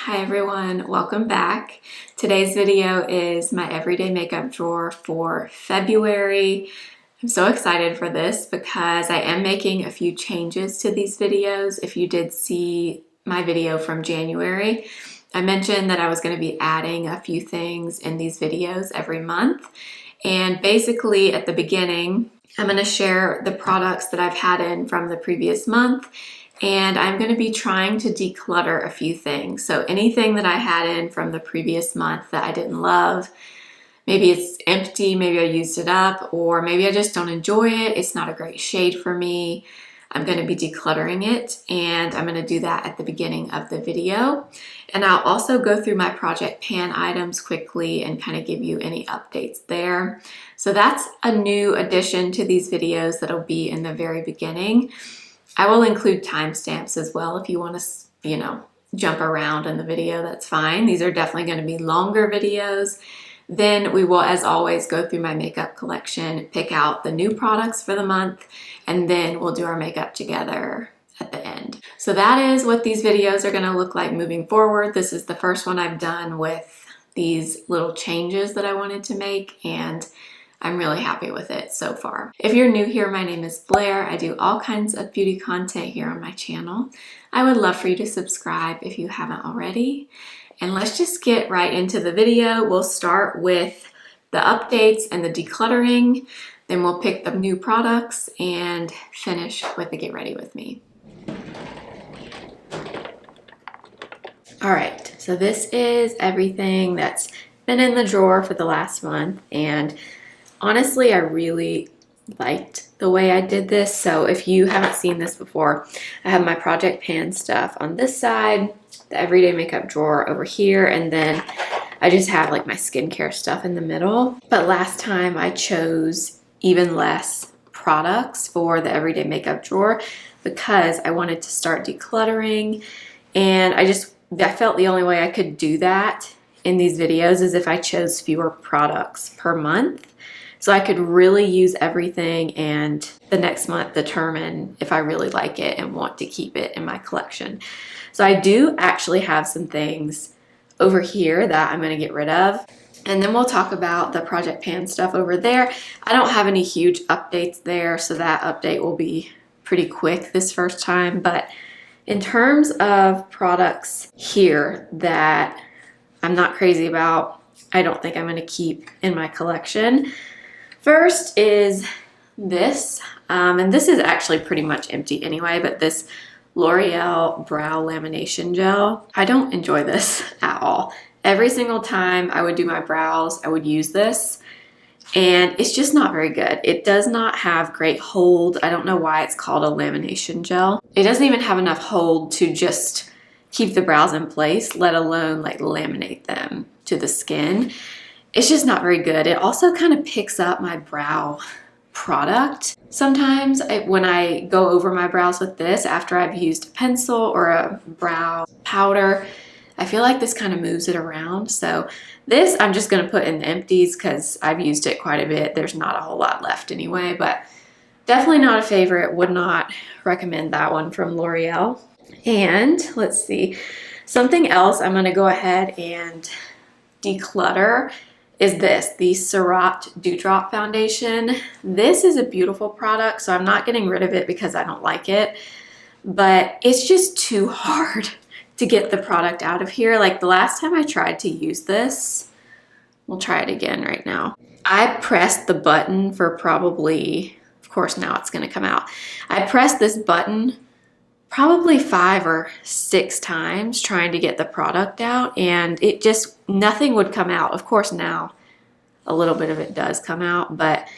Hi everyone, welcome back. Today's video is my everyday makeup drawer for February. I'm so excited for this because I am making a few changes to these videos. If you did see my video from January, I mentioned that I was going to be adding a few things in these videos every month. And basically at the beginning, I'm going to share the products that I've had in from the previous month. And I'm going to be trying to declutter a few things. So anything that I had in from the previous month that I didn't love, maybe it's empty, maybe I used it up, or maybe I just don't enjoy it. It's not a great shade for me. I'm going to be decluttering it, and I'm going to do that at the beginning of the video. And I'll also go through my project pan items quickly and kind of give you any updates there. So that's a new addition to these videos that'll be in the very beginning. I will include timestamps as well if you want to, jump around in the video, that's fine. These are definitely going to be longer videos. Then we will, as always, go through my makeup collection, pick out the new products for the month, and then we'll do our makeup together at the end. So that is what these videos are going to look like moving forward. This is the first one I've done with these little changes that I wanted to make, and I'm really happy with it so far. If you're new here, my name is Blair. I do all kinds of beauty content here on my channel. I would love for you to subscribe if you haven't already. And let's just get right into the video. We'll start with the updates and the decluttering. Then we'll pick the new products and finish with the get ready with me. All right, so this is everything that's been in the drawer for the last month, and honestly, I really liked the way I did this. So if you haven't seen this before, I have my project pan stuff on this side, the everyday makeup drawer over here, and then I just have like my skincare stuff in the middle. But last time I chose even less products for the everyday makeup drawer because I wanted to start decluttering, and I felt the only way I could do that in these videos is if I chose fewer products per month. So I could really use everything and the next month determine if I really like it and want to keep it in my collection. So I do actually have some things over here that I'm going to get rid of. And then we'll talk about the project pan stuff over there. I don't have any huge updates there, so that update will be pretty quick this first time. But in terms of products here that I'm not crazy about, I don't think I'm going to keep in my collection. First is this, and this is actually pretty much empty anyway, but this L'Oreal Brow Lamination Gel. I don't enjoy this at all. Every single time I would do my brows, I would use this, and it's just not very good. It does not have great hold. I don't know why it's called a lamination gel. It doesn't even have enough hold to just keep the brows in place, let alone like laminate them to the skin. It's just not very good. It also kind of picks up my brow product. Sometimes when I go over my brows with this, after I've used a pencil or a brow powder, I feel like this kind of moves it around. So this I'm just going to put in the empties because I've used it quite a bit. There's not a whole lot left anyway, but definitely not a favorite. Would not recommend that one from L'Oreal. And let's see, something else I'm going to go ahead and declutter is this, the Surratt Dewdrop Foundation. This is a beautiful product, so I'm not getting rid of it because I don't like it, but it's just too hard to get the product out of here. Like the last time I tried to use this, we'll try it again right now. I pressed the button for probably, of course now it's gonna come out. I pressed this button probably 5 or 6 times trying to get the product out, and it just, nothing would come out. Of course now a little bit of it does come out, but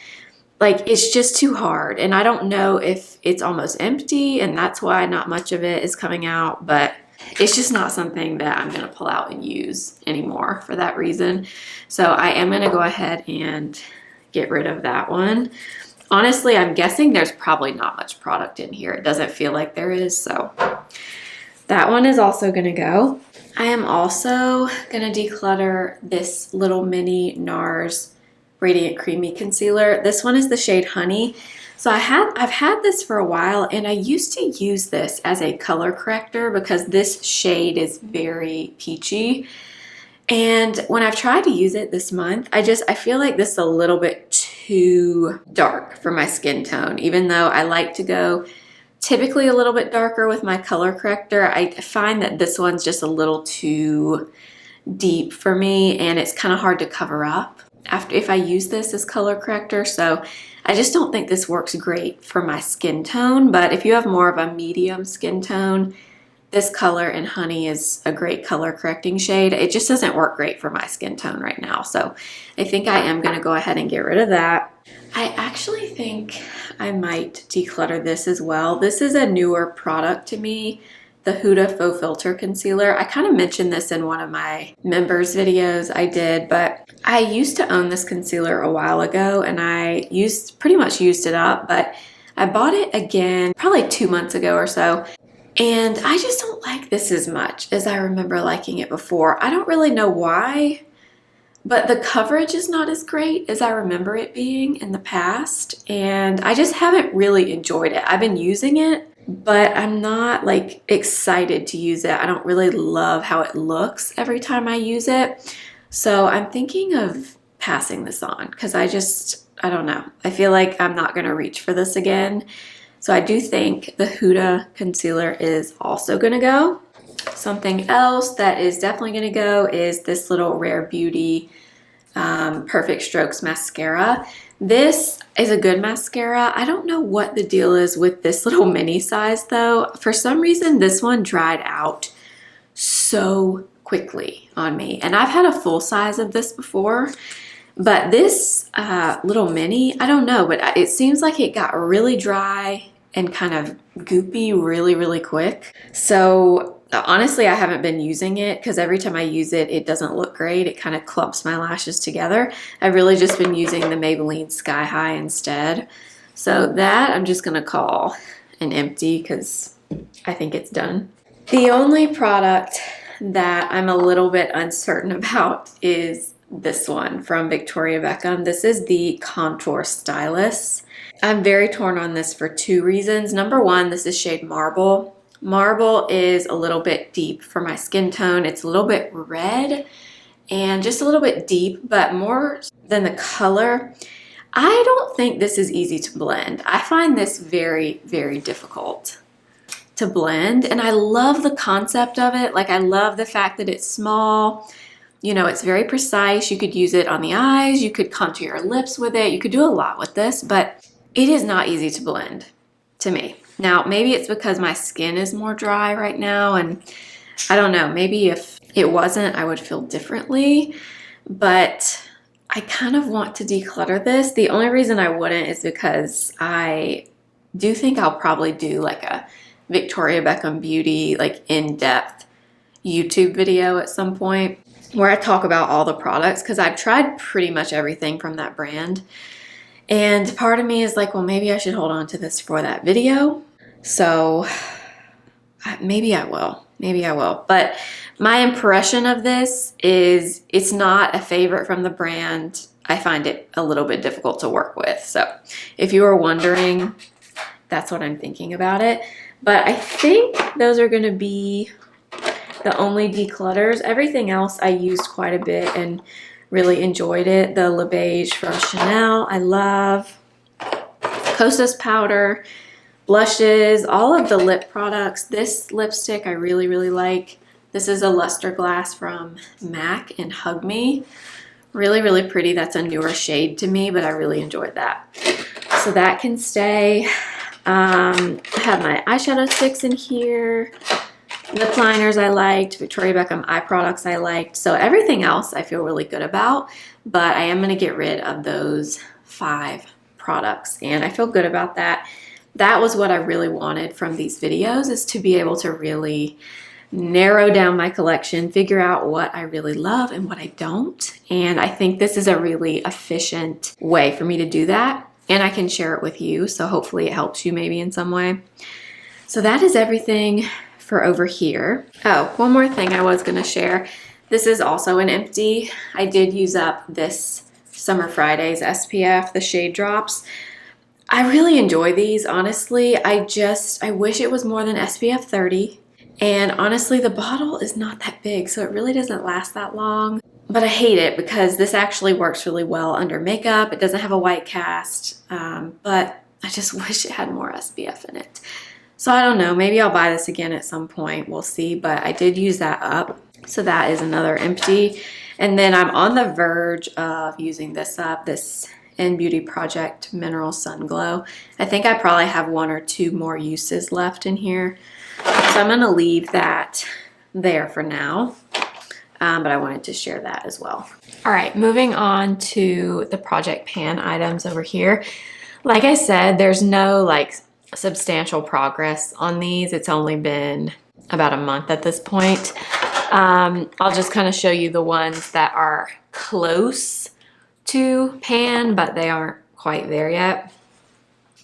like it's just too hard. And I don't know if it's almost empty and that's why not much of it is coming out, but it's just not something that I'm going to pull out and use anymore for that reason. So I am going to go ahead and get rid of that one. Honestly, I'm guessing there's probably not much product in here. It doesn't feel like there is, so that one is also gonna go. I am also gonna declutter this little mini NARS Radiant Creamy Concealer. This one is the shade Honey. So I've had this for a while, and I used to use this as a color corrector because this shade is very peachy. And when I've tried to use it this month, I feel like this is a little bit too dark for my skin tone. Even though I like to go typically a little bit darker with my color corrector, I find that this one's just a little too deep for me, and it's kind of hard to cover up if I use this as color corrector. So I just don't think this works great for my skin tone. But if you have more of a medium skin tone, this color in Honey is a great color correcting shade. It just doesn't work great for my skin tone right now. So I think I am going to go ahead and get rid of that. I actually think I might declutter this as well. This is a newer product to me, the Huda Faux Filter Concealer. I kind of mentioned this in one of my members videos I did, but I used to own this concealer a while ago, and I pretty much used it up, but I bought it again probably 2 months ago or so. And I just don't like this as much as I remember liking it before. I don't really know why, but the coverage is not as great as I remember it being in the past. And I just haven't really enjoyed it. I've been using it, but I'm not like excited to use it. I don't really love how it looks every time I use it. So I'm thinking of passing this on because I don't know. I feel like I'm not going to reach for this again. So I do think the Huda concealer is also going to go. Something else that is definitely going to go is this little Rare Beauty Perfect Strokes mascara. This is a good mascara. I don't know what the deal is with this little mini size though. For some reason, this one dried out so quickly on me. And I've had a full size of this before. But this little mini, I don't know, but it seems like it got really dry and kind of goopy really, really quick. So honestly, I haven't been using it because every time I use it, it doesn't look great. It kind of clumps my lashes together. I've really just been using the Maybelline Sky High instead. So that I'm just going to call an empty because I think it's done. The only product that I'm a little bit uncertain about is this one from Victoria Beckham. This is the Contour Stylus. I'm very torn on this for 2 reasons. Number one, this is shade Marble. Marble is a little bit deep for my skin tone. It's a little bit red and just a little bit deep, but more than the color, I don't think this is easy to blend. I find this very, very difficult to blend, and I love the concept of it. Like, I love the fact that it's small. You know, it's very precise. You could use it on the eyes. You could contour your lips with it. You could do a lot with this, but it is not easy to blend to me. Now, maybe it's because my skin is more dry right now, and I don't know, maybe if it wasn't, I would feel differently, but I kind of want to declutter this. The only reason I wouldn't is because I do think I'll probably do like a Victoria Beckham Beauty, like in-depth YouTube video at some point where I talk about all the products, because I've tried pretty much everything from that brand. And part of me is like, well, maybe I should hold on to this for that video. So maybe I will. Maybe I will. But my impression of this is it's not a favorite from the brand. I find it a little bit difficult to work with. So if you are wondering, that's what I'm thinking about it. But I think those are going to be the only declutters. Everything else I used quite a bit and really enjoyed it. The Le Beige from Chanel, I love. Kosas powder, blushes, all of the lip products. This lipstick I really, really like. This is a Luster Glass from MAC in Hug Me. Really, really pretty. That's a newer shade to me, but I really enjoyed that. So that can stay. I have my eyeshadow sticks in here. Lip liners I liked, Victoria Beckham eye products I liked. So everything else I feel really good about, but I am going to get rid of those 5 products, and I feel good about that. That was what I really wanted from these videos, is to be able to really narrow down my collection, figure out what I really love and what I don't. And I think this is a really efficient way for me to do that, and I can share it with you. So hopefully it helps you maybe in some way. So that is everything for over here. Oh, one more thing I was going to share. This is also an empty. I did use up this Summer Fridays SPF, the shade drops. I really enjoy these, honestly. I wish it was more than SPF 30. And honestly, the bottle is not that big, so it really doesn't last that long. But I hate it because this actually works really well under makeup. It doesn't have a white cast, but I just wish it had more SPF in it. So I don't know, maybe I'll buy this again at some point, we'll see, but I did use that up. So that is another empty. And then I'm on the verge of using this up, this In Beauty Project Mineral Sun Glow. I think I probably have 1 or 2 more uses left in here. So I'm gonna leave that there for now, but I wanted to share that as well. All right, moving on to the Project Pan items over here. Like I said, there's no like substantial progress on these. It's only been about a month at this point. I'll just kind of show you the ones that are close to pan, but they aren't quite there yet.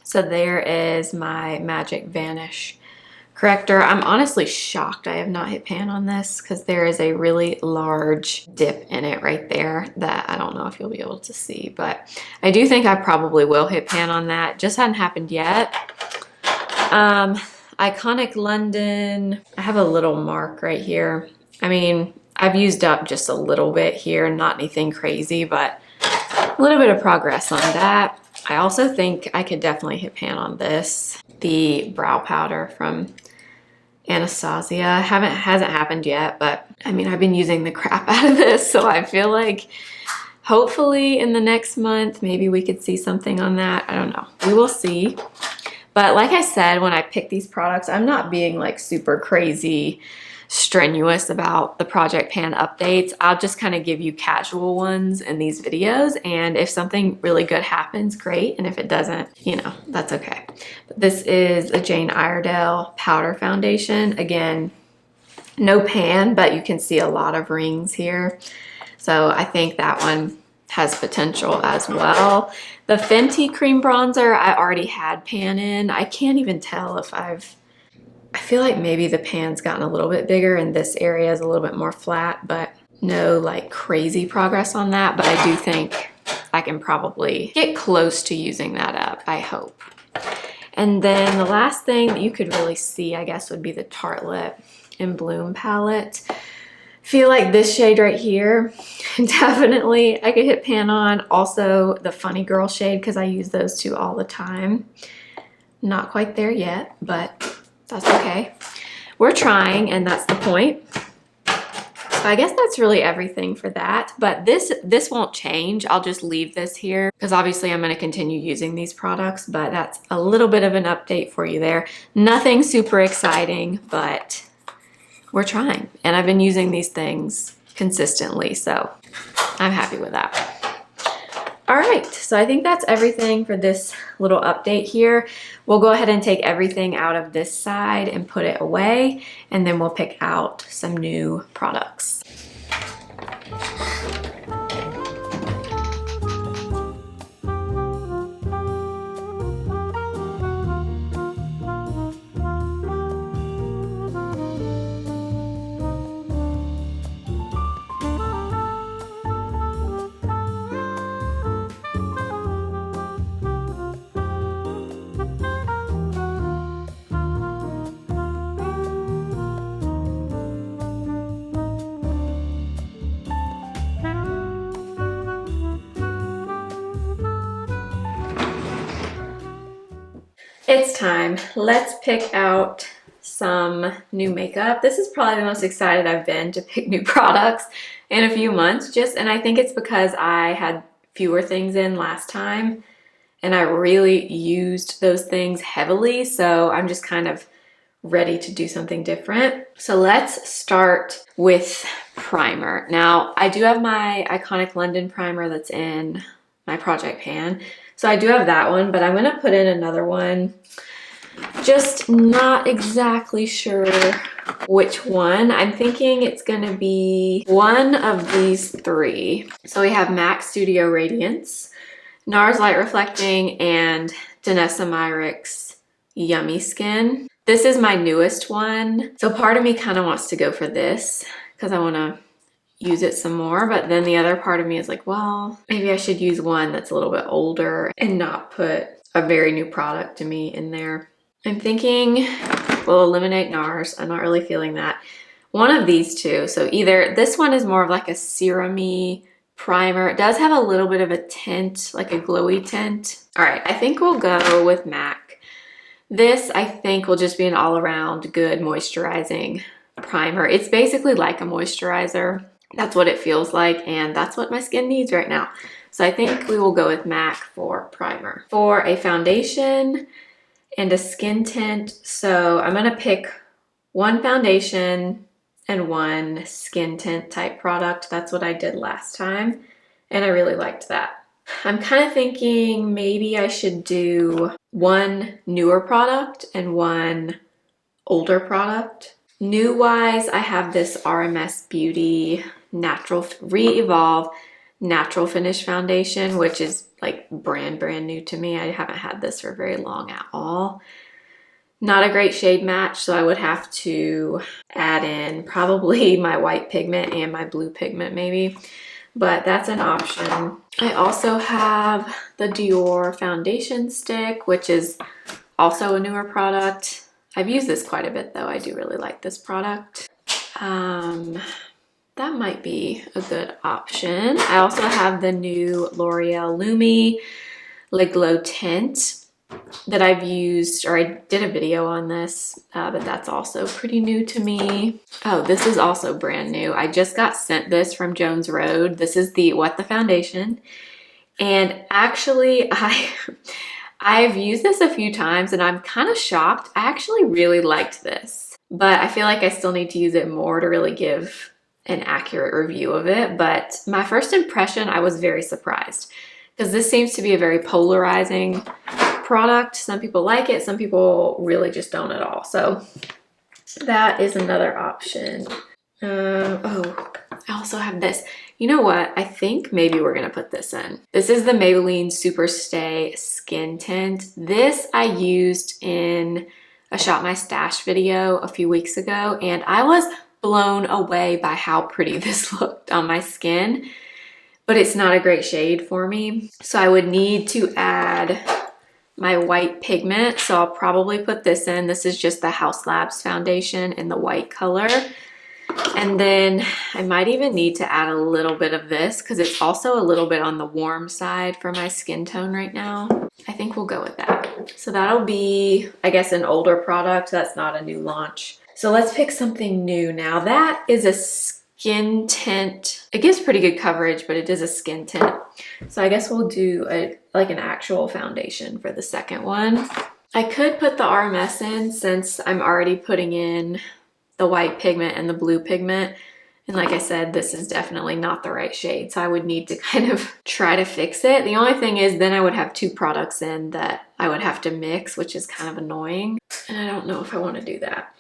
So there is my Magic Vanish Corrector. I'm honestly shocked I have not hit pan on this because there is a really large dip in it right there that I don't know if you'll be able to see, but I do think I probably will hit pan on that. Just hadn't happened yet. Iconic London, I have a little mark right here. I mean, I've used up just a little bit here, not anything crazy, but a little bit of progress on that. I also think I could definitely hit pan on this. The brow powder from Anastasia. Hasn't happened yet, but I mean, I've been using the crap out of this, so I feel like hopefully in the next month, maybe we could see something on that. I don't know. We will see. But like I said, when I pick these products, I'm not being like super crazy strenuous about the Project Pan updates. I'll just kind of give you casual ones in these videos, and if something really good happens, great, and if it doesn't, you know, that's okay. But this is a Jane Iredale powder foundation. Again, no pan, but you can see a lot of rings here, so I think that one has potential as well. The Fenty cream bronzer I already had pan in. I can't even tell if I feel like maybe the pan's gotten a little bit bigger and this area is a little bit more flat, but no like crazy progress on that. But I do think I can probably get close to using that up, I hope. And then the last thing that you could really see, I guess, would be the Tartelette in Bloom palette. Feel like this shade right here, definitely I could hit pan on. Also the Funny Girl shade, because I use those two all the time. Not quite there yet, but that's okay. We're trying, and that's the point. So I guess that's really everything for that. But this won't change. I'll just leave this here because obviously I'm going to continue using these products, but that's a little bit of an update for you there. Nothing super exciting, but we're trying. And I've been using these things consistently, so I'm happy with that. All right, so I think that's everything for this little update here. We'll go ahead and take everything out of this side and put it away, and then we'll pick out some new products. It's time. Let's pick out some new makeup. This is probably the most excited I've been to pick new products in a few months, and I think it's because I had fewer things in last time and I really used those things heavily, so I'm just kind of ready to do something different. So let's start with primer. Now, I do have my Iconic London primer that's in my Project Pan. So I do have that one, but I'm gonna put in another one. Just not exactly sure which one. I'm thinking it's gonna be one of these three. So we have MAC Studio Radiance, NARS Light Reflecting, and Danessa Myricks Yummy Skin. This is my newest one. So part of me kind of wants to go for this because I wanna use it some more, but then the other part of me is like, well, maybe I should use one that's a little bit older and not put a very new product to me in there. I'm thinking we'll eliminate NARS. I'm not really feeling that. One of these two. So either this one is more of like a serum-y primer. It does have a little bit of a tint, like a glowy tint. All right, I think we'll go with MAC. This, I think, will just be an all-around good moisturizing primer. It's basically like a moisturizer. That's what it feels like, and that's what my skin needs right now. So I think we will go with MAC for primer. For a foundation and a skin tint, so I'm gonna pick one foundation and one skin tint type product. That's what I did last time, and I really liked that. I'm kind of thinking maybe I should do one newer product and one older product. New-wise, I have this RMS Beauty Re-Evolve Natural Finish Foundation, which is like brand new to me. I haven't had this for very long at all. Not a great shade match, so I would have to add in probably my white pigment and my blue pigment maybe, but that's an option. I also have the Dior foundation stick, which is also a newer product. I've used this quite a bit though. I do really like this product. That might be a good option. I also have the new L'Oreal Lumi Le Glow Tint that I've used, or I did a video on this, but that's also pretty new to me. Oh, this is also brand new. I just got sent this from Jones Road. This is the What the Foundation. And actually, I've used this a few times and I'm kind of shocked. I actually really liked this, but I feel like I still need to use it more to really give an accurate review of it. But my first impression, I was very surprised because this seems to be a very polarizing product. Some people like it, some people really just don't at all. So that is another option. Oh, I also have this. You know what? I think maybe we're gonna put this in. This is the Maybelline Super Stay Skin Tint. This I used in a Shop My Stash video a few weeks ago, and I was blown away by how pretty this looked on my skin, but it's not a great shade for me. So I would need to add my white pigment. So I'll probably put this in. This is just the House Labs foundation in the white color. And then I might even need to add a little bit of this because it's also a little bit on the warm side for my skin tone right now. I think we'll go with that. So that'll be, I guess, an older product. That's not a new launch. So let's pick something new now. That is a skin tint. It gives pretty good coverage, but it is a skin tint. So I guess we'll do like an actual foundation for the second one. I could put the RMS in since I'm already putting in the white pigment and the blue pigment. And like I said, this is definitely not the right shade. So I would need to kind of try to fix it. The only thing is then I would have two products in that I would have to mix, which is kind of annoying. And I don't know if I want to do that.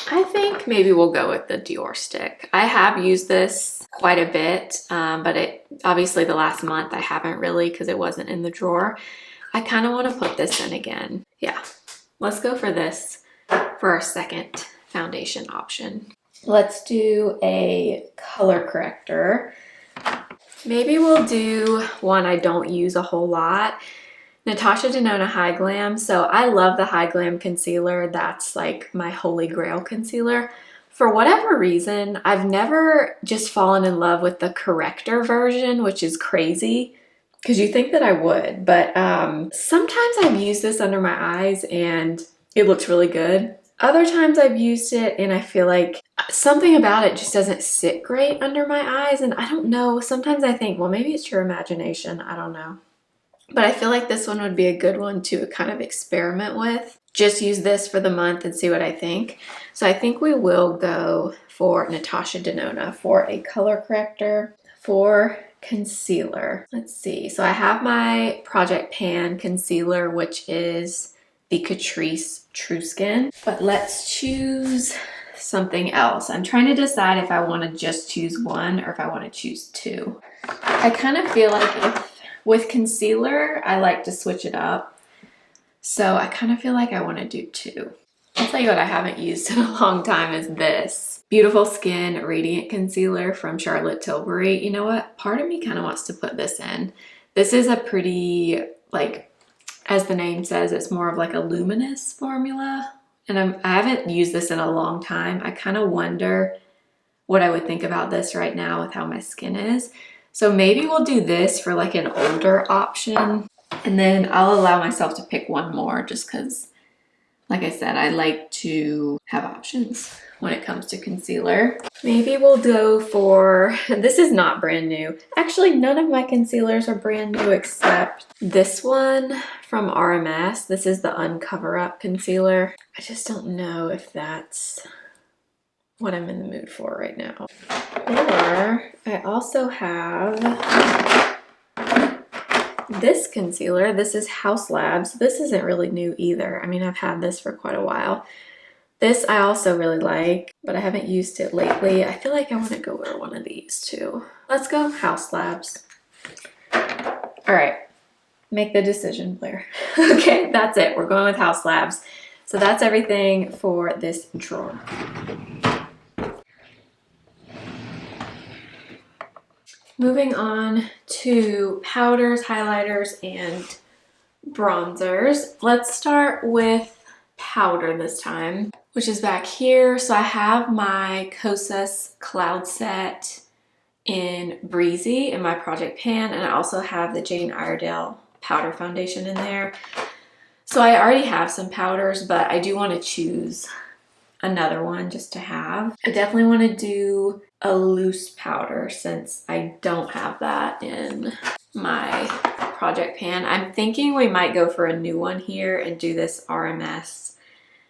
I think maybe we'll go with the Dior stick. I have used this quite a bit, but it obviously the last month I haven't really because it wasn't in the drawer. I kind of want to put this in again. Yeah, let's go for this for our second foundation option. Let's do a color corrector. Maybe we'll do one I don't use a whole lot. Natasha Denona Hy-Galm. So I love the Hy-Galm concealer. That's like my holy grail concealer. For whatever reason, I've never just fallen in love with the Corrector version, which is crazy because you think that I would. But sometimes I've used this under my eyes and it looks really good. Other times I've used it and I feel like something about it just doesn't sit great under my eyes. And I don't know, sometimes I think, well, maybe it's your imagination. I don't know. But I feel like this one would be a good one to kind of experiment with. Just use this for the month and see what I think. So I think we will go for Natasha Denona for a color corrector. For concealer, let's see. So I have my Project Pan concealer, which is the Catrice True Skin. But let's choose something else. I'm trying to decide if I want to just choose one or if I want to choose two. I kind of feel like with concealer, I like to switch it up. So I kind of feel like I want to do two. I'll tell you what I haven't used in a long time is this Beautiful Skin Radiant Concealer from Charlotte Tilbury. You know what? Part of me kind of wants to put this in. This is a pretty, like, as the name says, it's more of like a luminous formula. And I haven't used this in a long time. I kind of wonder what I would think about this right now with how my skin is. So maybe we'll do this for like an older option. And then I'll allow myself to pick one more just because, like I said, I like to have options when it comes to concealer. Maybe we'll go for, this is not brand new. Actually, none of my concealers are brand new except this one from RMS. This is the Uncover Up concealer. I just don't know if that's what I'm in the mood for right now. Or I also have this concealer. This is House Labs. This isn't really new either. I mean, I've had this for quite a while. This I also really like, but I haven't used it lately. I feel like I want to go wear one of these too. Let's go House Labs. All right, make the decision, Blair. Okay, that's it. We're going with House Labs. So that's everything for this drawer. Moving on to powders, highlighters, and bronzers. Let's start with powder this time, which is back here. So I have my Kosas Cloud Set in Breezy in my project pan, and I also have the Jane Iredale powder foundation in there. So I already have some powders, but I do want to choose another one just to have. I definitely want to do a loose powder since I don't have that in my project pan. I'm thinking we might go for a new one here and do this RMS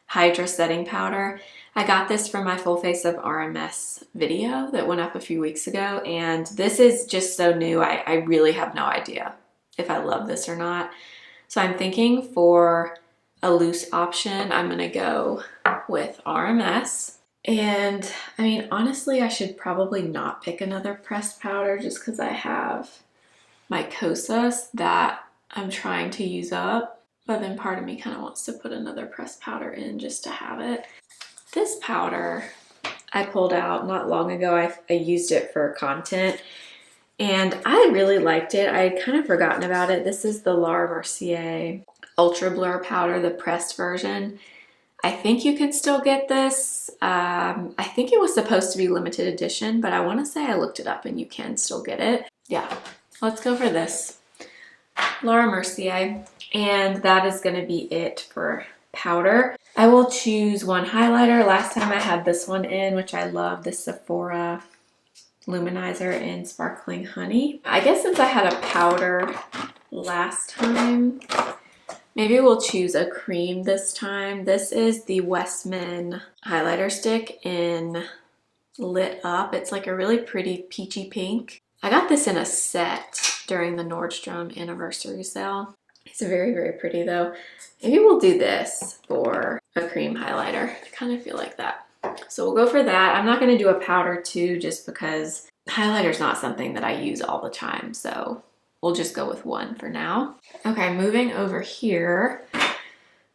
Hydra setting powder. I got this from my full face of RMS video that went up a few weeks ago, and this is just so new. I really have no idea if I love this or not. So I'm thinking for a loose option, I'm gonna go with RMS. And I mean, honestly, I should probably not pick another pressed powder just because I have my Kosas that I'm trying to use up. But then part of me kind of wants to put another pressed powder in just to have it. This powder I pulled out not long ago. I used it for content and I really liked it. I had kind of forgotten about it. This is the Laura Mercier Ultra Blur powder, the pressed version. I think you can still get this. I think it was supposed to be limited edition, but I want to say I looked it up and you can still get it. Yeah, let's go for this. Laura Mercier. And that is going to be it for powder. I will choose one highlighter. Last time I had this one in, which I love, the Sephora Luminizer in Sparkling Honey. I guess since I had a powder last time, maybe we'll choose a cream this time. This is the Westman highlighter stick in Lit Up. It's like a really pretty peachy pink. I got this in a set during the Nordstrom anniversary sale. It's very, very pretty though. Maybe we'll do this for a cream highlighter. I kind of feel like that. So we'll go for that. I'm not going to do a powder too, just because highlighter is not something that I use all the time. So we'll just go with one for now. Okay, moving over here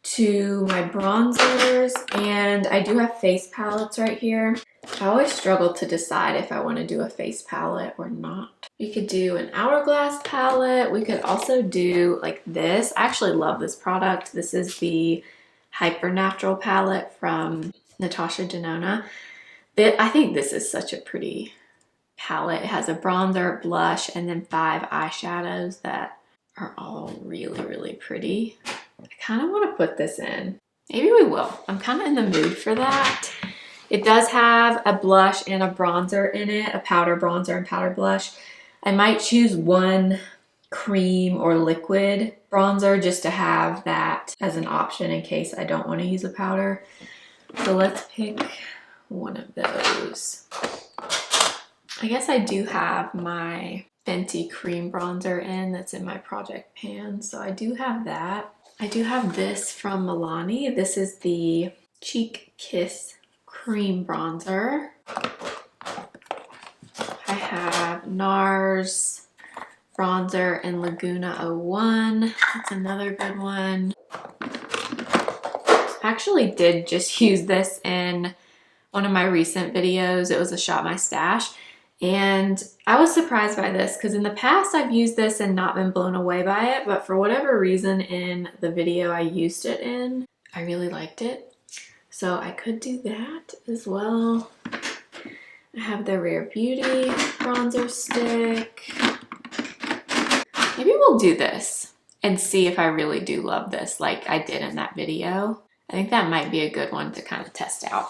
to my bronzers, and I do have face palettes right here. I always struggle to decide if I want to do a face palette or not. We could do an Hourglass palette. We could also do like this. I actually love this product. This is the Hyper Natural palette from Natasha Denona. I think this is such a pretty palette. It has a bronzer, blush, and then 5 eyeshadows that are all really, really pretty. I kind of want to put this in. Maybe we will. I'm kind of in the mood for that. It does have a blush and a bronzer in it, a powder bronzer and powder blush. I might choose one cream or liquid bronzer just to have that as an option in case I don't want to use a powder. So let's pick one of those. I guess I do have my Fenty cream bronzer in that's in my project pan, so I do have that. I do have this from Milani. This is the Cheek Kiss cream bronzer. I have NARS bronzer in Laguna 01. That's another good one. I actually did just use this in one of my recent videos. It was a Shop My Stash. And I was surprised by this because in the past I've used this and not been blown away by it, but for whatever reason in the video I used it in, I really liked it. So I could do that as well. I have the Rare Beauty bronzer stick. Maybe we'll do this and see if I really do love this like I did in that video. I think that might be a good one to kind of test out.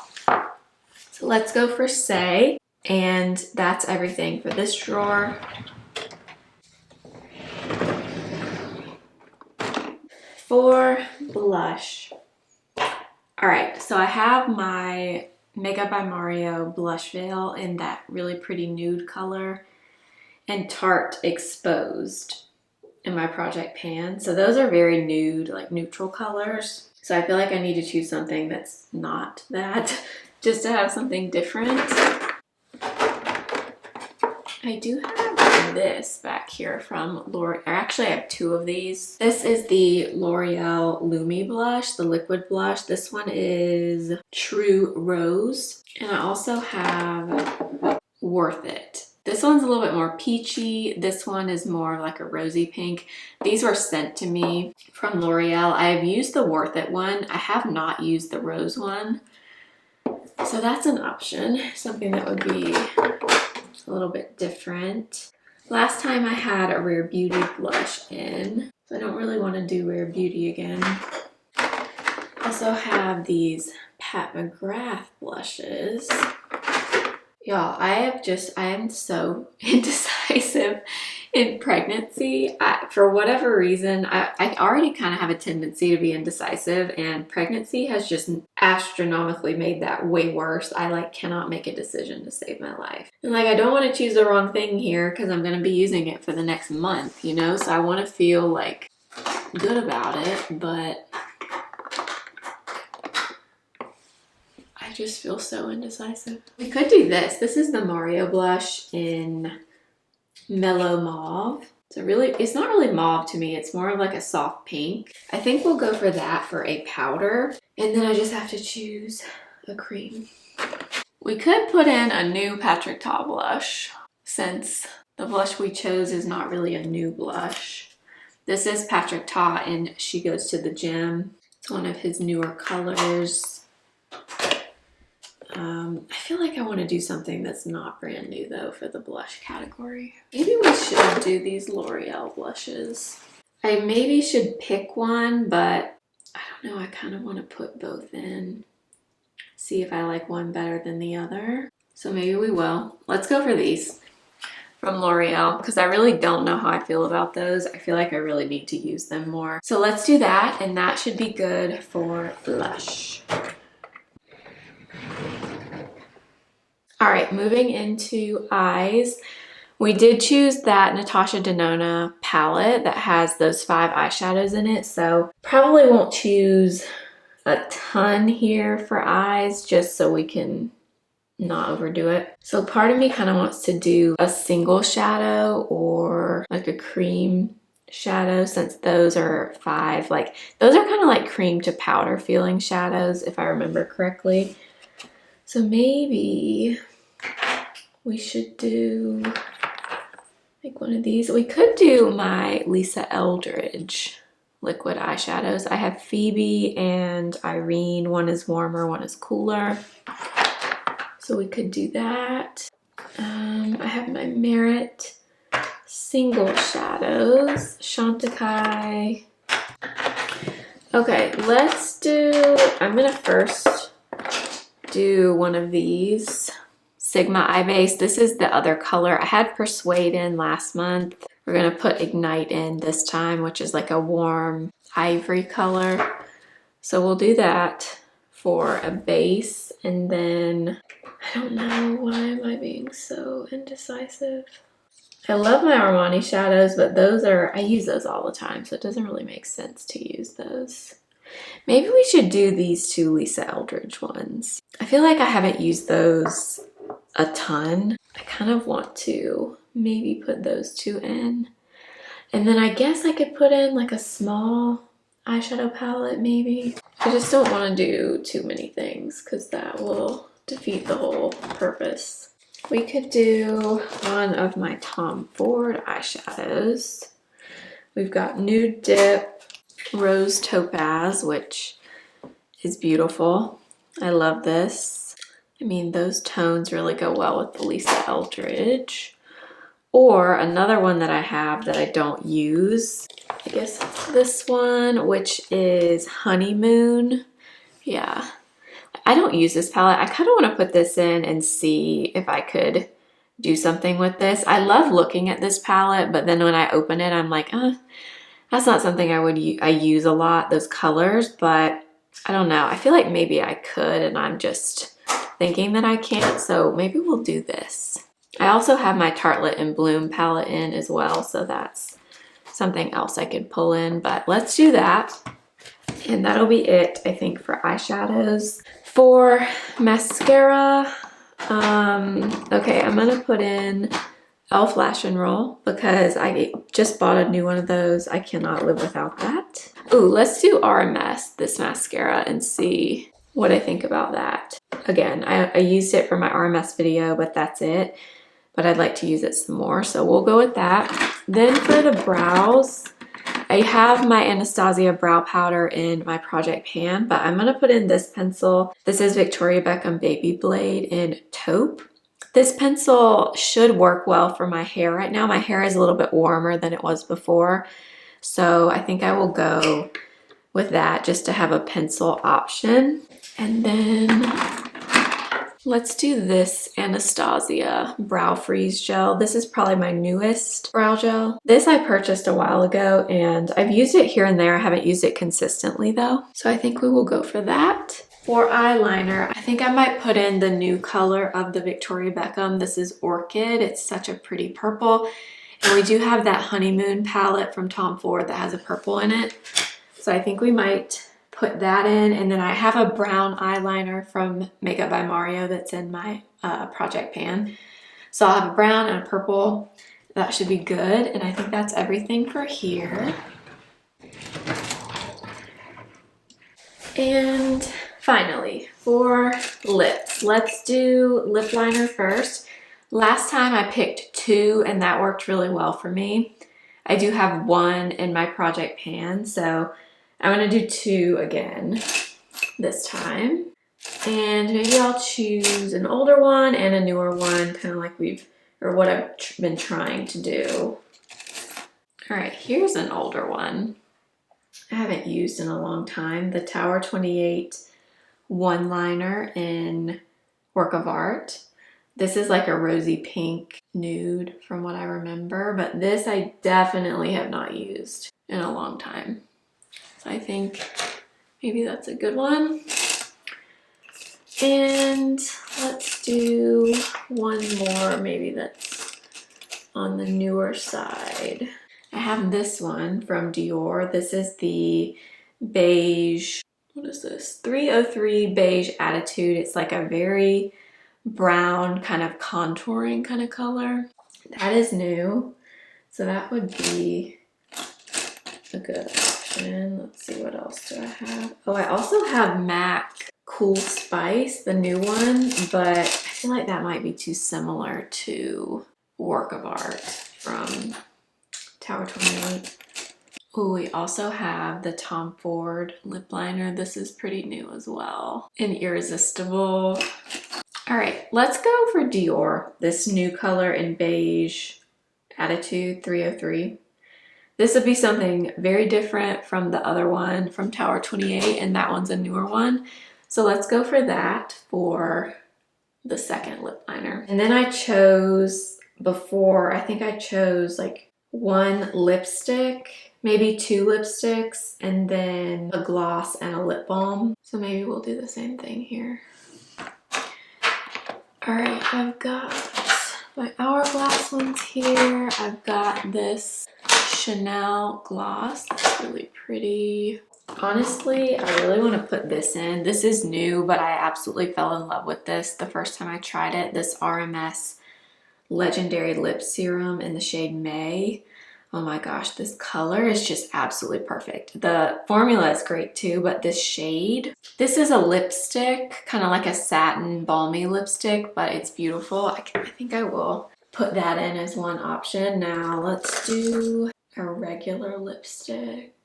So let's go for Saie. And that's everything for this drawer. For blush. All right, so I have my Makeup by Mario blush veil in that really pretty nude color and Tarte Exposed in my project pan. So those are very nude, like neutral colors. So I feel like I need to choose something that's not that, just to have something different. I do have this back here from L'Oreal. Actually, I have two of these. This is the L'Oreal Lumi blush, the liquid blush. This one is True Rose. And I also have Worth It. This one's a little bit more peachy. This one is more like a rosy pink. These were sent to me from L'Oreal. I have used the Worth It one. I have not used the Rose one. So that's an option, something that would be a little bit different. Last time I had a Rare Beauty blush in, so I don't really want to do Rare Beauty again. Also have these Pat McGrath blushes. Y'all, I am so indecisive in pregnancy. For whatever reason, I already kind of have a tendency to be indecisive, and pregnancy has just astronomically made that way worse. I like cannot make a decision to save my life. And like, I don't want to choose the wrong thing here because I'm going to be using it for the next month, you know? So I want to feel like good about it, but I just feel so indecisive. We could do this. This is the Mario blush in Mellow Mauve. It's not really mauve to me. It's more of like a soft pink. I think we'll go for that for a powder. And then I just have to choose a cream. We could put in a new Patrick Ta blush since the blush we chose is not really a new blush. This is Patrick Ta and She Goes to the Gym. It's one of his newer colors. I feel like I want to do something that's not brand new though for the blush category. Maybe we should do these L'Oreal blushes. I maybe should pick one, but I don't know. I kind of want to put both in. See if I like one better than the other. So maybe we will. Let's go for these from L'Oreal because I really don't know how I feel about those. I feel like I really need to use them more. So let's do that, and that should be good for blush. All right, moving into eyes. We did choose that Natasha Denona palette that has those 5 eyeshadows in it, so probably won't choose a ton here for eyes just so we can not overdo it. So part of me kind of wants to do a single shadow or like a cream shadow since those are 5. Like those are kind of like cream to powder feeling shadows if I remember correctly. So maybe we should do like one of these. We could do my Lisa Eldridge liquid eyeshadows. I have Phoebe and Irene. One is warmer, one is cooler. So we could do that. I have my Merit single shadows, Chantecaille. Okay, I'm gonna first do one of these Sigma Eye Base. This is the other color. I had Persuade in last month. We're gonna put Ignite in this time, which is like a warm ivory color. So we'll do that for a base, and then I don't know, why am I being so indecisive? I love my Armani shadows, but I use those all the time, so it doesn't really make sense to use those. Maybe we should do these 2 Lisa Eldridge ones. I feel like I haven't used those a ton. I kind of want to maybe put those 2 in. And then I guess I could put in like a small eyeshadow palette maybe. I just don't want to do too many things because that will defeat the whole purpose. We could do one of my Tom Ford eyeshadows. We've got Nude Dip Rose Topaz, which is beautiful. I love this. I mean, those tones really go well with the Lisa Eldridge. Or another one that I have that I don't use, I guess it's this one, which is Honeymoon. Yeah, I don't use this palette. I kind of want to put this in and see if I could do something with this. I love looking at this palette, but then when I open it, I'm like, that's not something I use a lot, those colors, but I don't know. I feel like maybe I could, and I'm just thinking that I can't, so maybe we'll do this. I also have my Tartelette in Bloom palette in as well, so that's something else I could pull in, but let's do that. And that'll be it, I think, for eyeshadows. For mascara, okay, I'm gonna put in e.l.f. Lash and Roll because I just bought a new one of those. I cannot live without that. Ooh, let's do RMS, this mascara, and see what I think about that. Again, I used it for my RMS video, but that's it. But I'd like to use it some more, so we'll go with that. Then for the brows, I have my Anastasia brow powder in my project pan, but I'm gonna put in this pencil. This is Victoria Beckham Baby Blade in Taupe. This pencil should work well for my hair right now. My hair is a little bit warmer than it was before, so I think I will go with that just to have a pencil option. And then let's do this Anastasia Brow Freeze Gel. This is probably my newest brow gel. This I purchased a while ago and I've used it here and there. I haven't used it consistently though. So I think we will go for that. For eyeliner, I think I might put in the new color of the Victoria Beckham. This is Orchid. It's such a pretty purple. And we do have that Honeymoon palette from Tom Ford that has a purple in it. So I think we might put that in. And then I have a brown eyeliner from Makeup by Mario that's in my project pan. So I'll have a brown and a purple. That should be good. And I think that's everything for here. And finally, for lips, let's do lip liner first. Last time I picked 2 and that worked really well for me. I do have 1 in my project pan, so I'm gonna do 2 again this time. And maybe I'll choose an older one and a newer one, kind of like what I've been trying to do. All right, here's an older one I haven't used in a long time, the Tower 28 one liner in Work of Art. This is like a rosy pink nude from what I remember, but this I definitely have not used in a long time. So I think maybe that's a good one. And let's do one more, maybe that's on the newer side. I have this one from Dior. This is the beige, what is this? 303 Beige Attitude. It's like a very brown kind of contouring kind of color. That is new. So that would be a good option. Let's see, what else do I have? Oh, I also have MAC Cool Spice, the new one, but I feel like that might be too similar to Work of Art from Tower 28. Oh, we also have the Tom Ford lip liner. This is pretty new as well. And Irresistible. All right, let's go for Dior. This new color in Beige Attitude 303. This would be something very different from the other one from Tower 28, and that one's a newer one. So let's go for that for the second lip liner. And then I chose before, I think I chose like 1 lipstick, maybe 2 lipsticks, and then a gloss and a lip balm. So maybe we'll do the same thing here. All right, I've got my Hourglass ones here. I've got this Chanel gloss. That's really pretty. Honestly, I really want to put this in. This is new, but I absolutely fell in love with this the first time I tried it. This RMS Legendary Lip Serum in the shade May. Oh my gosh, this color is just absolutely perfect. The formula is great too, but this shade, this is a lipstick, kind of like a satin balmy lipstick, but it's beautiful. I think I will put that in as one option. Now let's do a regular lipstick.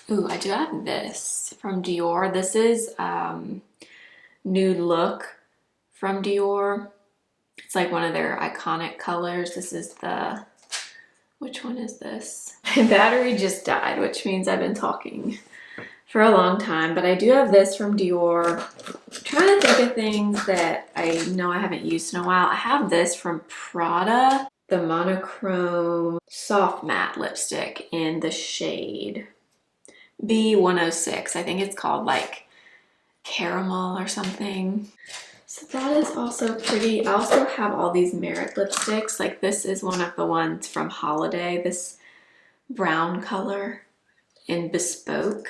Ooh, I do have this from Dior. This is Nude Look from Dior. It's like one of their iconic colors. This is the, which one is this? My battery just died, which means I've been talking for a long time, but I do have this from Dior. I'm trying to think of things that I know I haven't used in a while. I have this from Prada, the monochrome soft matte lipstick in the shade B106. I think it's called like caramel or something. So that is also pretty. I also have all these Merit lipsticks. Like this is one of the ones from Holiday, this brown color in Bespoke.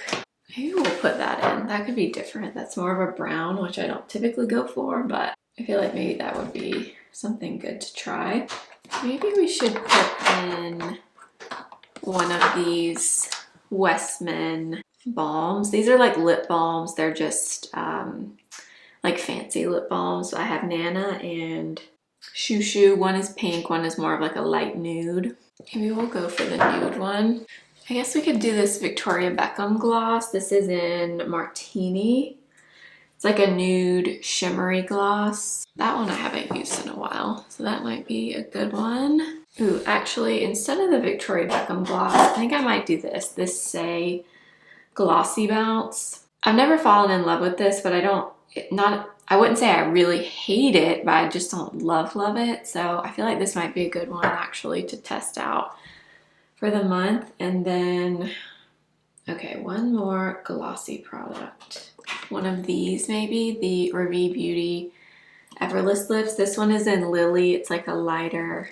Maybe we'll put that in. That could be different. That's more of a brown, which I don't typically go for, but I feel like maybe that would be something good to try. Maybe we should put in one of these Westman balms. These are like lip balms. They're just like fancy lip balms. I have Nana and Shoo Shoo. One is pink, one is more of like a light nude. Maybe we'll go for the nude one. I guess we could do this Victoria Beckham gloss. This is in Martini. It's like a nude shimmery gloss. That one I haven't used in a while, so that might be a good one. Ooh, actually, instead of the Victoria Beckham gloss, I think I might do this Saie Glossy Bounce. I've never fallen in love with this, but I wouldn't say I really hate it, but I just don't love it. So I feel like this might be a good one actually to test out for the month. And then, okay, one more glossy product. One of these maybe, the Revie Beauty Everless Lips. This one is in Lily. It's like a lighter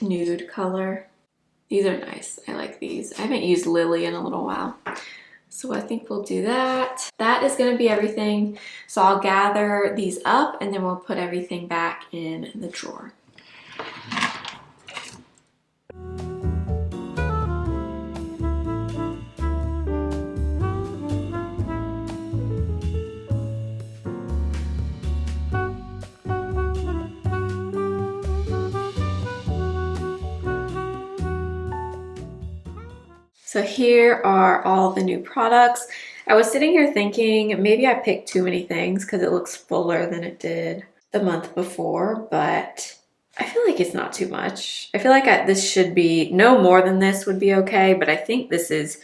nude color. These are nice. I like these. I haven't used Lily in a little while. So I think we'll do that. That is going to be everything. So I'll gather these up and then we'll put everything back in the drawer. So here are all the new products. I was sitting here thinking maybe I picked too many things because it looks fuller than it did the month before, but I feel like it's not too much. I feel like this should be, no more than this would be okay, but I think this is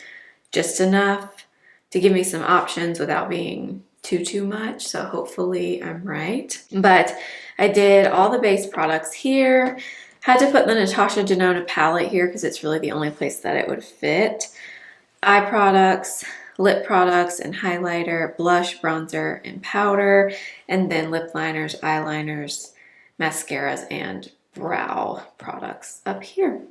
just enough to give me some options without being too much. So hopefully I'm right. But I did all the base products here. Had to put the Natasha Denona palette here because it's really the only place that it would fit. Eye products, lip products, and highlighter, blush, bronzer, and powder, and then lip liners, eyeliners, mascaras, and brow products up here.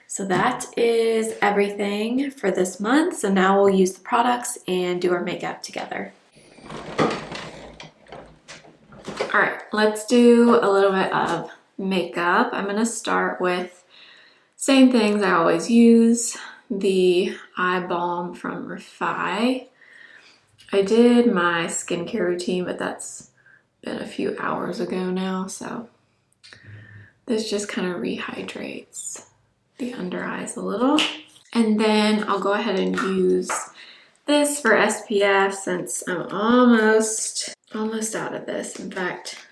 So that is everything for this month. So now we'll use the products and do our makeup together. All right, let's do a little bit of makeup. I'm gonna start with same things I always use, the eye balm from Refi. I did my skincare routine, but that's been a few hours ago now, so this just kind of rehydrates the under eyes a little. And then I'll go ahead and use this for SPF since I'm almost out of this. In fact,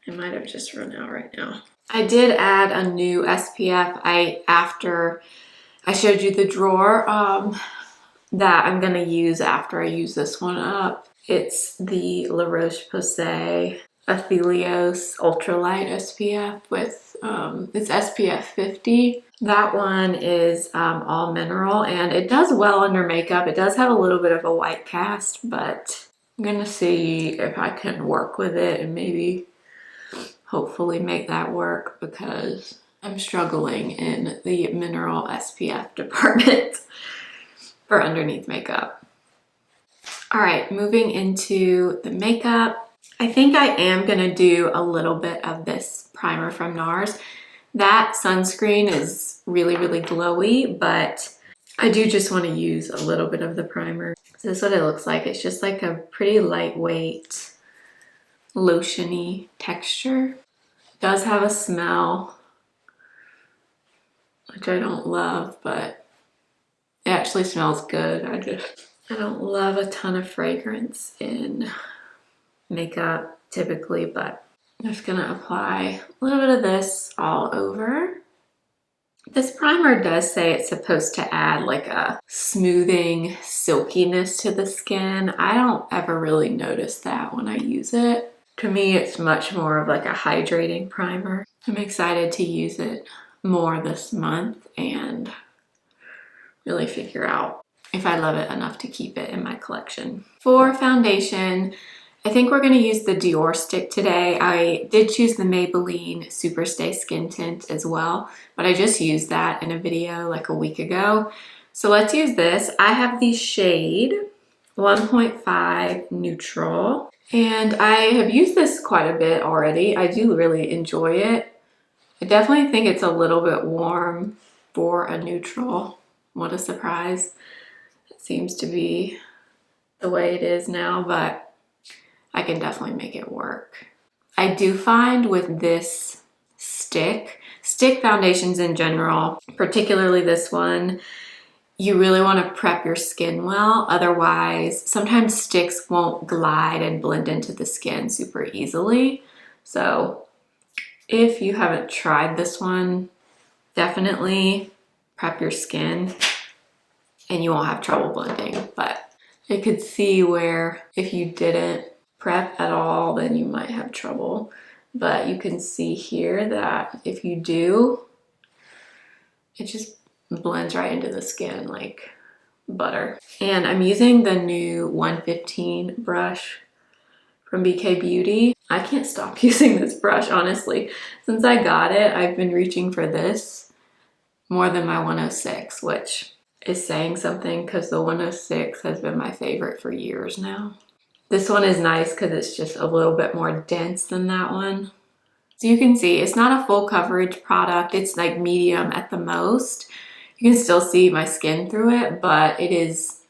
I might have just run out right now. I did add a new SPF after I showed you the drawer that I'm gonna use after I use this one up. It's the La Roche-Posay Athelios Ultralight SPF with, it's SPF 50. That one is all mineral and it does well under makeup. It does have a little bit of a white cast, but I'm gonna see if I can work with it and maybe hopefully make that work because I'm struggling in the mineral SPF department for underneath makeup. All right, moving into the makeup. I think I am gonna do a little bit of this primer from NARS. That sunscreen is really, really glowy, but I do just want to use a little bit of the primer. So this is what it looks like. It's just like a pretty lightweight, lotiony texture. It does have a smell, which I don't love, but it actually smells good. I don't love a ton of fragrance in makeup typically, but I'm just gonna apply a little bit of this all over. This primer does say it's supposed to add like a smoothing silkiness to the skin. I don't ever really notice that when I use it. To me, it's much more of like a hydrating primer. I'm excited to use it more this month and really figure out if I love it enough to keep it in my collection. For foundation, I think we're gonna use the Dior stick today. I did choose the Maybelline Superstay Skin Tint as well, but I just used that in a video like a week ago. So let's use this. I have the shade 1.5 Neutral, and I have used this quite a bit already. I do really enjoy it. I definitely think it's a little bit warm for a neutral. What a surprise. It seems to be the way it is now, but I can definitely make it work. I do find with this stick foundations in general, particularly this one, you really want to prep your skin well. Otherwise, sometimes sticks won't glide and blend into the skin super easily. So if you haven't tried this one, definitely prep your skin and you won't have trouble blending. But I could see where if you didn't prep at all, then you might have trouble. But you can see here that if you do, it just blends right into the skin like butter. And I'm using the new 115 brush from BK Beauty. I can't stop using this brush, honestly. Since I got it, I've been reaching for this more than my 106, which is saying something because the 106 has been my favorite for years now. This one is nice because it's just a little bit more dense than that one. So you can see it's not a full coverage product. It's like medium at the most. You can still see my skin through it, but it is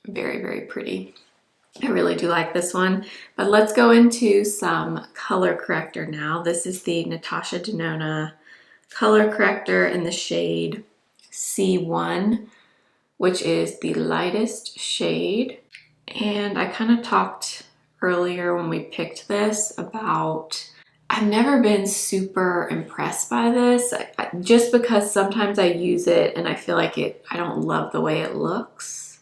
very, very pretty. I really do like this one. But let's go into some color corrector now. This is the Natasha Denona color corrector in the shade C1, which is the lightest shade. And I kind of talked earlier when we picked this about I've never been super impressed by this just because sometimes I use it and I feel like I don't love the way it looks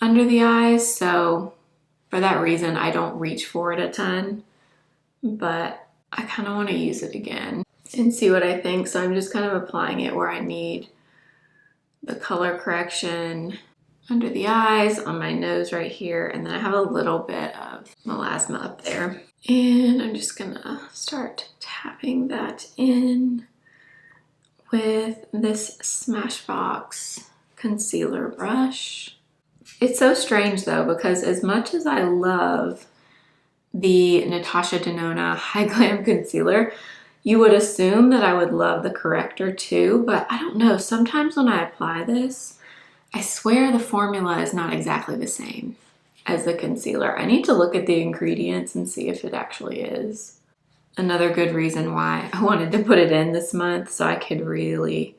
under the eyes. So for that reason, I don't reach for it a ton, but I kind of want to use it again and see what I think. So I'm just kind of applying it where I need the color correction under the eyes, on my nose right here, and then I have a little bit of melasma up there. And I'm just gonna start tapping that in with this Smashbox concealer brush. It's so strange though, because as much as I love the Natasha Denona Hy-Galm concealer, you would assume that I would love the corrector too, but I don't know. Sometimes when I apply this, I swear the formula is not exactly the same as the concealer. I need to look at the ingredients and see if it actually is. Another good reason why I wanted to put it in this month so I could really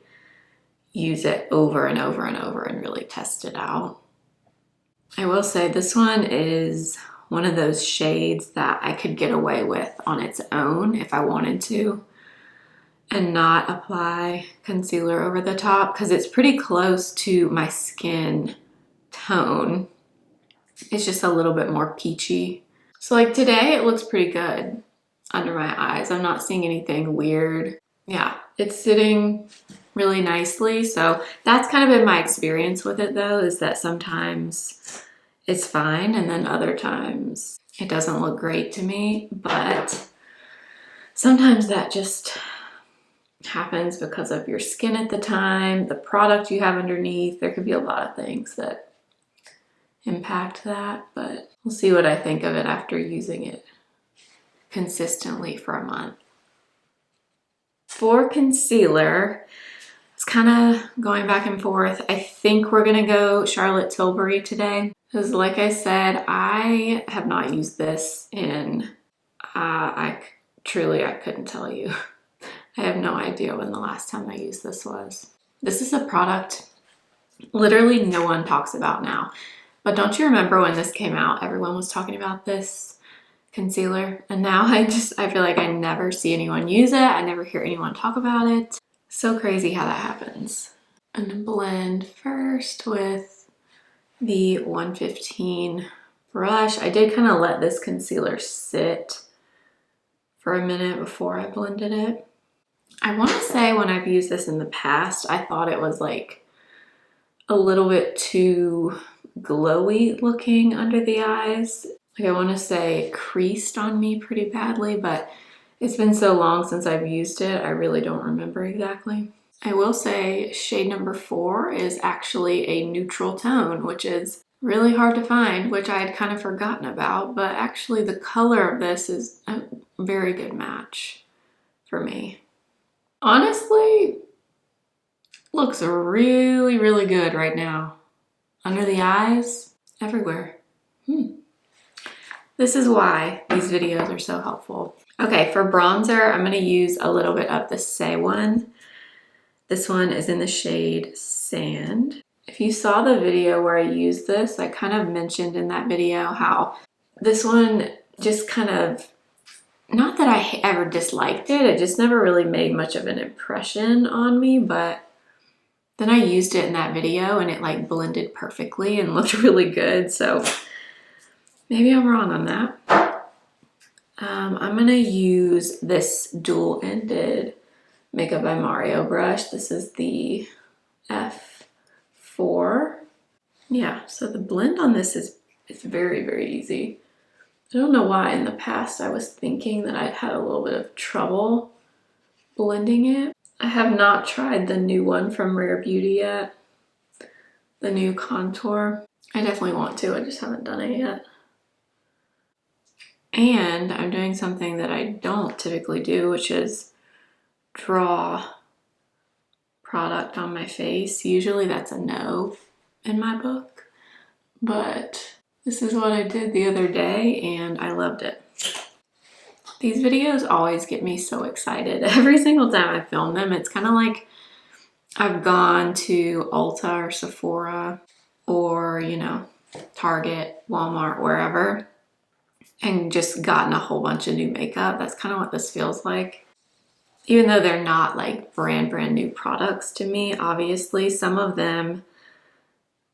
use it over and over and over and really test it out. I will say this one is one of those shades that I could get away with on its own if I wanted to and not apply concealer over the top because it's pretty close to my skin tone. It's just a little bit more peachy. So like today it looks pretty good under my eyes. I'm not seeing anything weird. Yeah, it's sitting really nicely. So that's kind of been my experience with it though, is that sometimes it's fine and then other times it doesn't look great to me, but sometimes that just happens because of your skin at the time, the product you have underneath. There could be a lot of things that impact that, but we'll see what I think of it after using it consistently for a month. For concealer, it's kind of going back and forth. I think we're gonna go Charlotte Tilbury today. Because like I said, I have not used this in, I couldn't tell you. I have no idea when the last time I used this was. This is a product literally no one talks about now. But don't you remember when this came out, everyone was talking about this concealer? And now I feel like I never see anyone use it. I never hear anyone talk about it. So crazy how that happens. I'm gonna blend first with the 115 brush. I did kind of let this concealer sit for a minute before I blended it. I want to say when I've used this in the past, I thought it was like a little bit too glowy looking under the eyes. Like I want to say it creased on me pretty badly, but it's been so long since I've used it, I really don't remember exactly. I will say shade number 4 is actually a neutral tone, which is really hard to find, which I had kind of forgotten about, but actually the color of this is a very good match for me. Honestly, looks really, really good right now. Under the eyes, everywhere. This is why these videos are so helpful. Okay, for bronzer, I'm gonna use a little bit of the Saie one. This one is in the shade Sand. If you saw the video where I used this, I kind of mentioned in that video how this one just kind of, not that I ever disliked it, it just never really made much of an impression on me, but then I used it in that video and it like blended perfectly and looked really good, so maybe I'm wrong on that. I'm gonna use this dual-ended Makeup by Mario brush. This is the F4. Yeah, so the blend on this is very, very easy. I don't know why in the past I was thinking that I'd had a little bit of trouble blending it. I have not tried the new one from Rare Beauty yet, the new contour. I definitely want to, I just haven't done it yet. And I'm doing something that I don't typically do, which is draw product on my face. Usually that's a no in my book, but this is what I did the other day and I loved it. These videos always get me so excited. Every single time I film them, it's kind of like I've gone to Ulta or Sephora or, you know, Target, Walmart, wherever, and just gotten a whole bunch of new makeup. That's kind of what this feels like. Even though they're not like brand new products to me, obviously some of them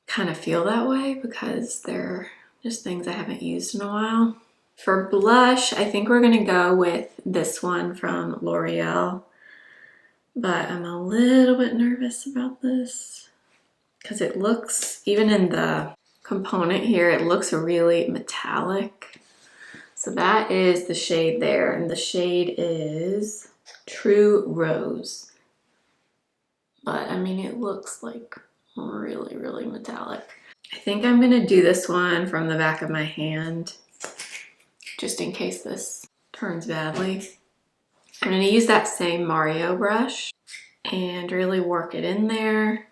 kind of feel that way because they're just things I haven't used in a while. For blush, I think we're gonna go with this one from L'Oreal, but I'm a little bit nervous about this because it looks, even in the component here, it looks really metallic. So that is the shade there, and the shade is True Rose. But I mean, it looks like really, really metallic. I think I'm gonna do this one from the back of my hand, just in case this turns badly. I'm gonna use that same Mario brush and really work it in there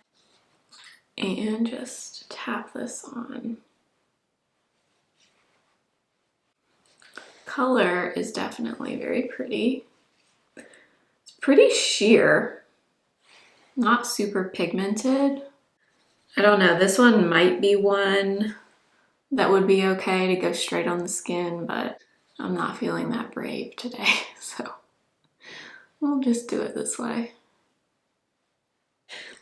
and just tap this on. Color is definitely very pretty. It's pretty sheer, not super pigmented. I don't know, this one might be one that would be okay to go straight on the skin, but I'm not feeling that brave today, so we'll just do it this way.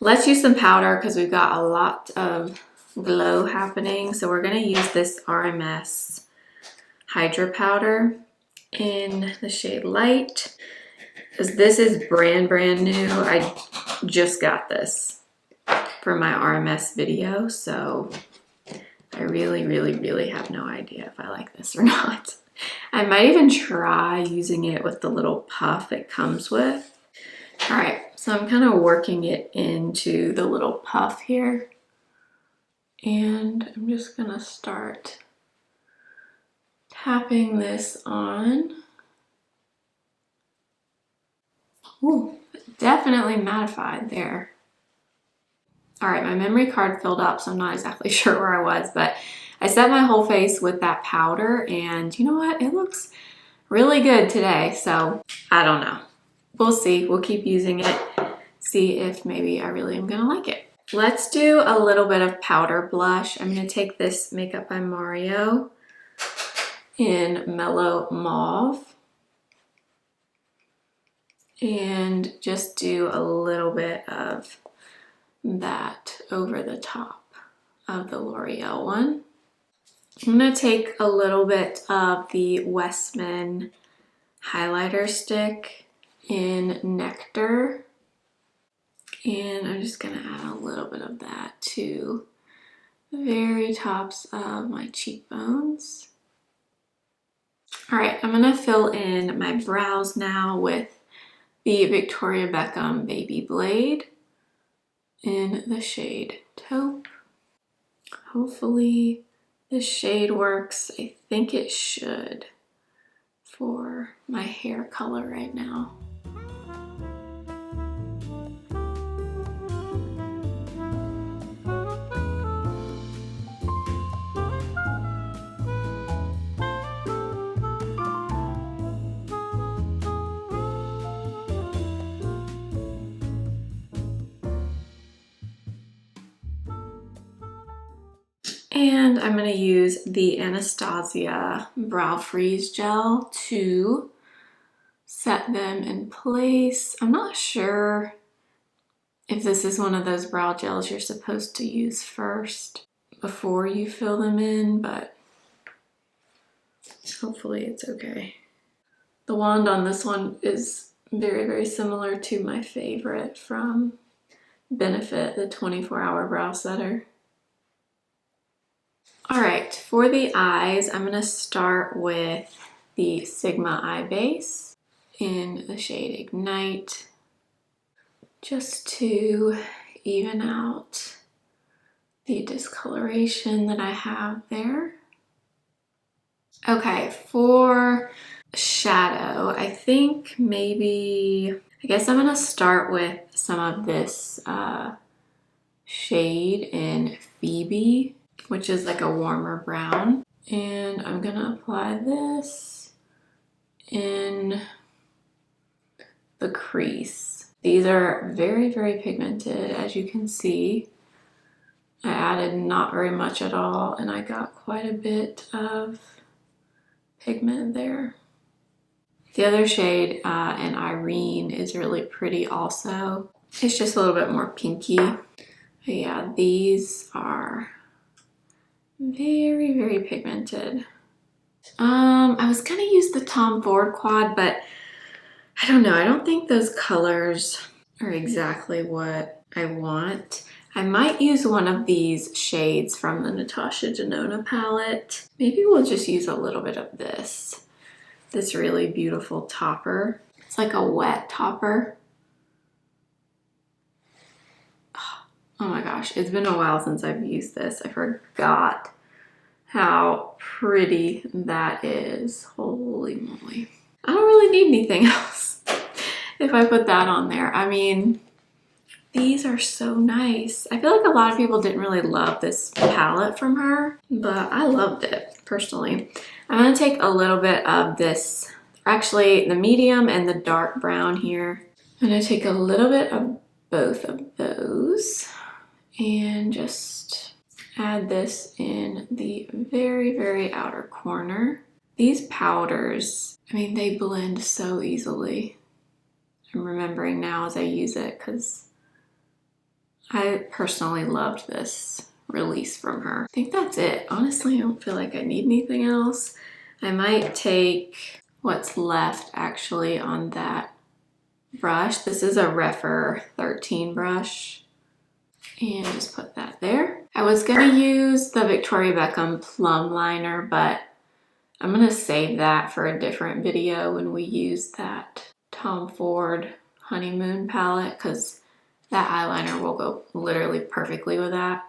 Let's use some powder because we've got a lot of glow happening. So we're gonna use this RMS Hydra powder in the shade Light, because this is brand new. I just got this for my RMS video, so I really have no idea if I like this or not. I might even try using it with the little puff it comes with. All right, so I'm kind of working it into the little puff here, and I'm just gonna start tapping this on. Ooh, definitely mattified there. All right, my memory card filled up, so I'm not exactly sure where I was, but I set my whole face with that powder, and you know what? It looks really good today, so I don't know. We'll see. We'll keep using it, see if maybe I really am gonna like it. Let's do a little bit of powder blush. I'm gonna take this Makeup by Mario in Mellow Mauve and just do a little bit of that over the top of the L'Oreal one. I'm gonna take a little bit of the Westman highlighter stick in Nectar, and I'm just gonna add a little bit of that to the very tops of my cheekbones. All right, I'm gonna fill in my brows now with the Victoria Beckham Baby Blade in the shade Taupe. Hopefully this shade works. I think it should for my hair color right now. And I'm going to use the Anastasia Brow Freeze Gel to set them in place. I'm not sure if this is one of those brow gels you're supposed to use first before you fill them in, but hopefully it's okay. The wand on this one is very, very similar to my favorite from Benefit, the 24-hour brow setter. All right, for the eyes, I'm gonna start with the Sigma Eye Base in the shade Ignite, just to even out the discoloration that I have there. Okay, for shadow, I think maybe, I guess I'm gonna start with some of this shade in Phoebe, which is like a warmer brown. And I'm gonna apply this in the crease. These are very, very pigmented, as you can see. I added not very much at all, and I got quite a bit of pigment there. The other shade in Irene is really pretty also. It's just a little bit more pinky. But yeah, these are very, very pigmented. I was gonna use the Tom Ford quad, but I don't know. I don't think those colors are exactly what I want. I might use one of these shades from the Natasha Denona palette. Maybe we'll just use a little bit of this really beautiful topper. It's like a wet topper. Oh my gosh, it's been a while since I've used this. I forgot how pretty that is. Holy moly. I don't really need anything else if I put that on there. I mean, these are so nice. I feel like a lot of people didn't really love this palette from her, but I loved it personally. I'm gonna take a little bit of this, actually the medium and the dark brown here. I'm gonna take a little bit of both of those and just add this in the very, very outer corner. These powders, I mean, they blend so easily. I'm remembering now as I use it because I personally loved this release from her. I think that's it. Honestly, I don't feel like I need anything else. I might take what's left actually on that brush. This is a Refer 13 brush. And just put that there. I was gonna use the Victoria Beckham Plum Liner, but I'm gonna save that for a different video when we use that Tom Ford Honeymoon palette, because that eyeliner will go literally perfectly with that.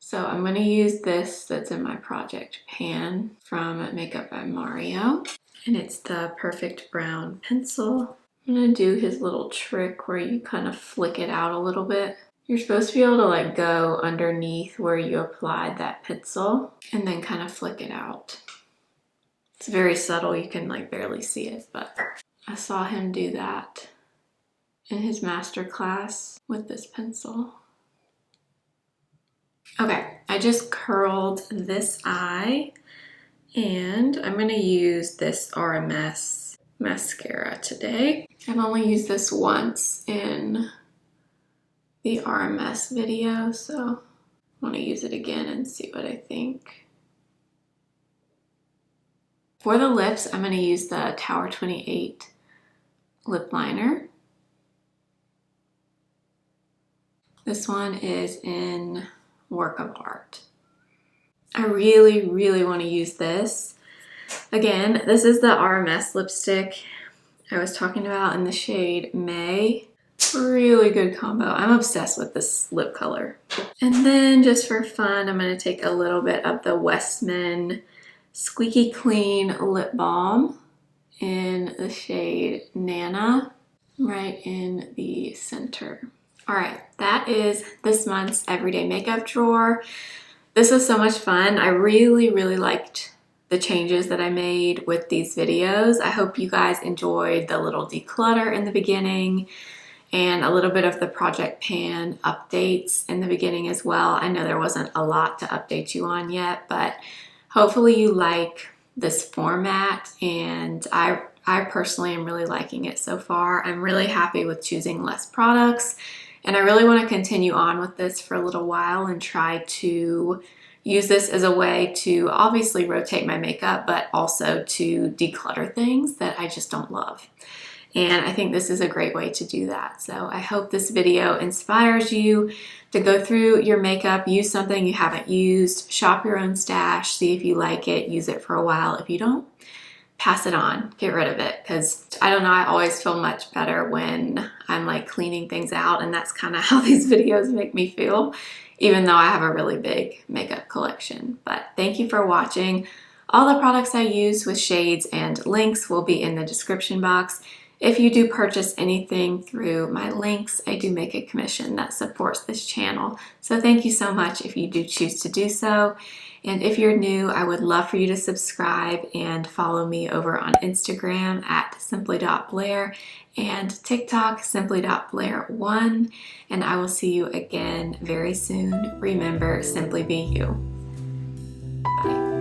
So I'm gonna use this that's in my project pan from Makeup by Mario. And it's the Perfect Brown Pencil. I'm gonna do his little trick where you kind of flick it out a little bit. You're supposed to be able to like go underneath where you applied that pencil and then kind of flick it out. It's very subtle, you can like barely see it, but I saw him do that in his master class with this pencil. Okay, I just curled this eye and I'm gonna use this RMS mascara today. I've only used this once in the RMS video, so I want to use it again and see what I think. For the lips, I'm going to use the Tower 28 lip liner. This one is in Work of Art. I really, really want to use this. Again, this is the RMS lipstick I was talking about in the shade May. Really good combo. I'm obsessed with this lip color. And then just for fun, I'm going to take a little bit of the Westman Squeaky Clean Lip Balm in the shade Nana, right in the center. All right, that is this month's everyday makeup drawer. This was so much fun. I really, really liked the changes that I made with these videos. I hope you guys enjoyed the little declutter in the beginning and a little bit of the Project Pan updates in the beginning as well. I know there wasn't a lot to update you on yet, but hopefully you like this format, and I personally am really liking it so far. I'm really happy with choosing less products, and I really want to continue on with this for a little while and try to use this as a way to obviously rotate my makeup, but also to declutter things that I just don't love. And I think this is a great way to do that. So I hope this video inspires you to go through your makeup, use something you haven't used, shop your own stash, see if you like it, use it for a while. If you don't, pass it on, get rid of it. Because I don't know, I always feel much better when I'm like cleaning things out, and that's kind of how these videos make me feel, even though I have a really big makeup collection. But thank you for watching. All the products I use with shades and links will be in the description box. If you do purchase anything through my links, I do make a commission that supports this channel. So thank you so much if you do choose to do so. And if you're new, I would love for you to subscribe and follow me over on Instagram at simply.blair and TikTok simply.blair1. And I will see you again very soon. Remember, simply be you. Bye.